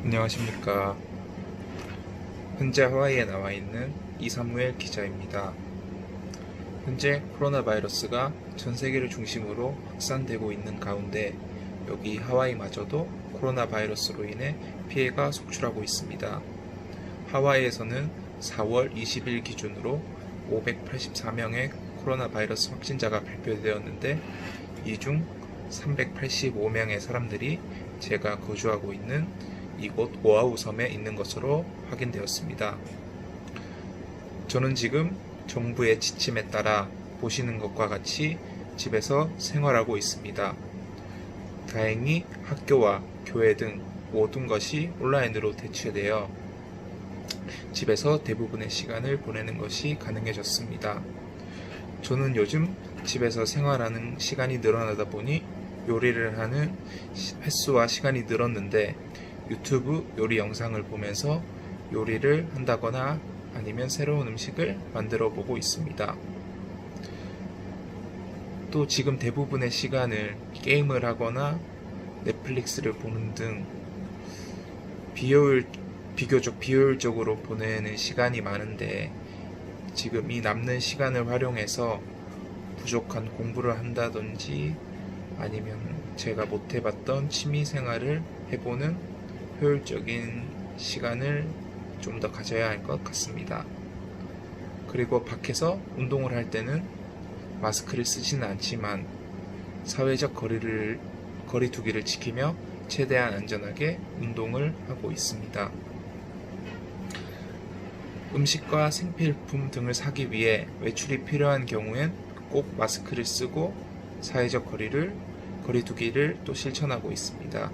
안녕하십니까. 현재 하와이에 나와 있는 이사무엘 기자입니다. 현재 코로나 바이러스가 전 세계를 중심으로 확산되고 있는 가운데 여기 하와이마저도 코로나 바이러스로 인해 피해가 속출하고 있습니다. 하와이에서는 4월 20일 기준으로 584명의 코로나 바이러스 확진자가 발표되었는데 이 중 385명의 사람들이 제가 거주하고 있는 이곳 오아후 섬에 있는 것으로 확인되었습니다. 저는 지금 정부의 지침에 따라 보시는 것과 같이 집에서 생활하고 있습니다. 다행히 학교와 교회 등 모든 것이 온라인으로 대체되어 집에서 대부분의 시간을 보내는 것이 가능해졌습니다. 저는 요즘 집에서 생활하는 시간이 늘어나다 보니 요리를 하는 횟수와 시간이 늘었는데 유튜브 요리 영상을 보면서 요리를 한다거나 아니면 새로운 음식을 만들어 보고 있습니다. 또 지금 대부분의 시간을 게임을 하거나 넷플릭스를 보는 등 비교적 비효율적으로 보내는 시간이 많은데 지금 이 남는 시간을 활용해서 부족한 공부를 한다든지 아니면 제가 못 해봤던 취미 생활을 해보는 효율적인 시간을 좀 더 가져야 할 것 같습니다. 그리고 밖에서 운동을 할 때는 마스크를 쓰지는 않지만 사회적 거리두기를 지키며 최대한 안전하게 운동을 하고 있습니다. 음식과 생필품 등을 사기 위해 외출이 필요한 경우엔 꼭 마스크를 쓰고 사회적 거리두기를 또 실천하고 있습니다.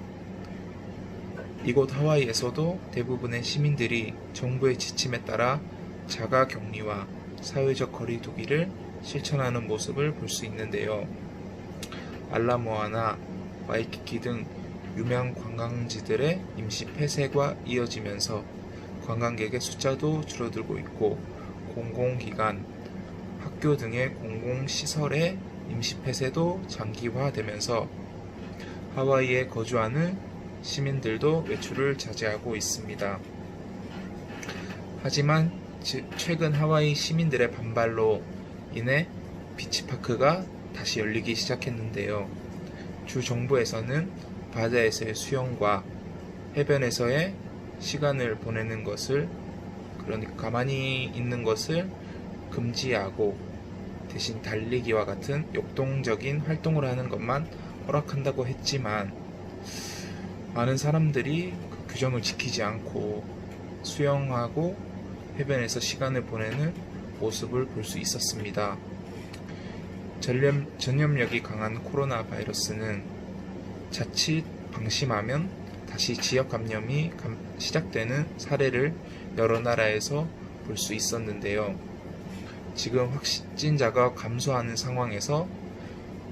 이곳 하와이에서도 대부분의 시민들이 정부의 지침에 따라 자가 격리와 사회적 거리두기를 실천하는 모습을 볼 수 있는데요. 알라모아나 와이키키 등 유명 관광지들의 임시 폐쇄가 이어지면서 관광객의 숫자도 줄어들고 있고 공공기관, 학교 등의 공공시설의 임시 폐쇄도 장기화되면서 하와이에 거주하는 시민들도 외출을 자제하고 있습니다. 하지만 최근 하와이 시민들의 반발로 인해 비치파크가 다시 열리기 시작했는데요. 주 정부에서는 바다에서의 수영과 해변에서의 시간을 보내는 것을, 그러니까 가만히 있는 것을 금지하고 대신 달리기와 같은 역동적인 활동을 하는 것만 허락한다고 했지만 많은 사람들이 그 규정을 지키지 않고 수영하고 해변에서 시간을 보내는 모습을 볼 수 있었습니다. 전염력이 강한 코로나 바이러스는 자칫 방심하면 다시 지역 감염이 시작되는 사례를 여러 나라에서 볼 수 있었는데요. 지금 확진자가 감소하는 상황에서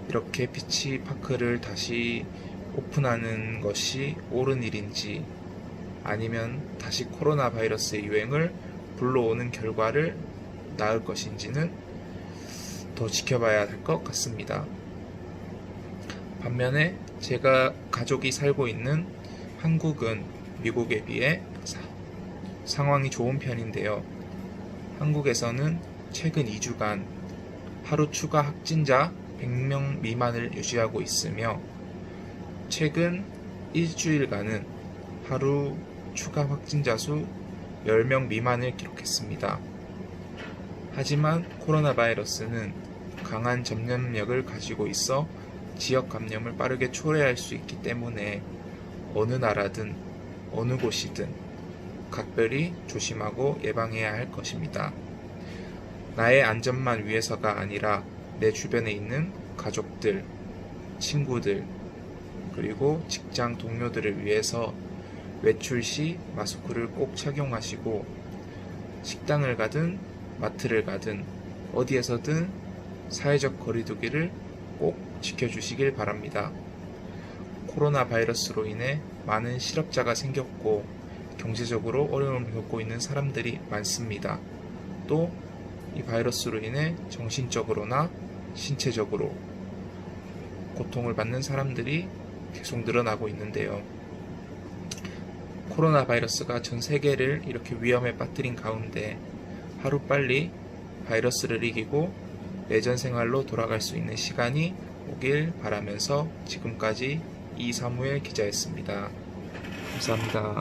이렇게 비치파크를 다시 오픈하는 것이 옳은 일인지 아니면 다시 코로나 바이러스의 유행을 불러오는 결과를 낳을 것인지는 더 지켜봐야 할 것 같습니다. 반면에 제가 가족이 살고 있는 한국은 미국에 비해 상황이 좋은 편인데요. 한국에서는 최근 2주간 하루 추가 확진자 100명 미만을 유지하고 있으며 최근 일주일간은 하루 추가 확진자 수 10명 미만을 기록했습니다. 하지만 코로나 바이러스는 강한 전염력을 가지고 있어 지역 감염을 빠르게 초래할 수 있기 때문에 어느 나라든 어느 곳이든 각별히 조심하고 예방해야 할 것입니다. 나의 안전만 위해서가 아니라 내 주변에 있는 가족들, 친구들, 그리고 직장 동료들을 위해서 외출 시 마스크를 꼭 착용하시고 식당을 가든 마트를 가든 어디에서든 사회적 거리두기를 꼭 지켜주시길 바랍니다. 코로나 바이러스로 인해 많은 실업자가 생겼고 경제적으로 어려움을 겪고 있는 사람들이 많습니다. 또 이 바이러스로 인해 정신적으로나 신체적으로 고통을 받는 사람들이 계속 늘어나고 있는데요. 코로나 바이러스가 전 세계를 이렇게 위험에 빠뜨린 가운데 하루빨리 바이러스를 이기고 예전 생활로 돌아갈 수 있는 시간이 오길 바라면서 지금까지 이사무엘 기자였습니다. 감사합니다.